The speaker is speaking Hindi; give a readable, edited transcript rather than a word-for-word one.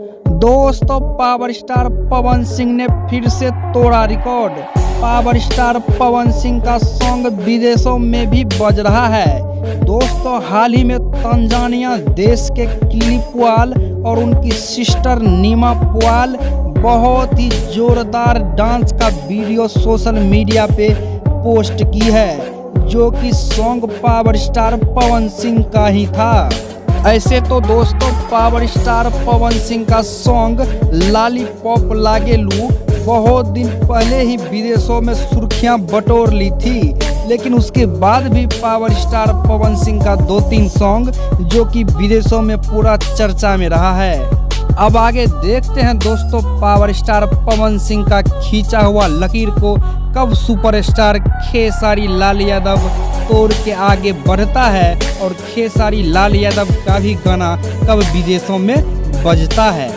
दोस्तों पावर स्टार पवन सिंह ने फिर से तोड़ा record. Power star Pawan Singh का सॉन्ग विदेशों में भी बज रहा है। दोस्तों हाल ही में तंजानिया देश के किली पुआल और उनकी सिस्टर नीमा पुआल बहुत ही जोरदार डांस का वीडियो सोशल मीडिया पे पोस्ट की है, जो कि song power star Pawan Singh का ही था। ऐसे तो दोस्तों पावर स्टार पवन सिंह का सॉन्ग लॉलीपॉप लागेलू बहुत दिन पहले ही विदेशों में सुर्खियां बटोर ली थी, लेकिन उसके बाद भी पावर स्टार पवन सिंह का 2-3 सॉन्ग जो कि विदेशों में पूरा चर्चा में रहा है। अब आगे देखते हैं दोस्तों पावर स्टार पवन सिंह का खींचा हुआ लकीर को कब सुपरस्टार खेसारी लाल यादव तोड़ के आगे बढ़ता है और खेसारी लाल यादव का भी गाना कब विदेशों में बजता है।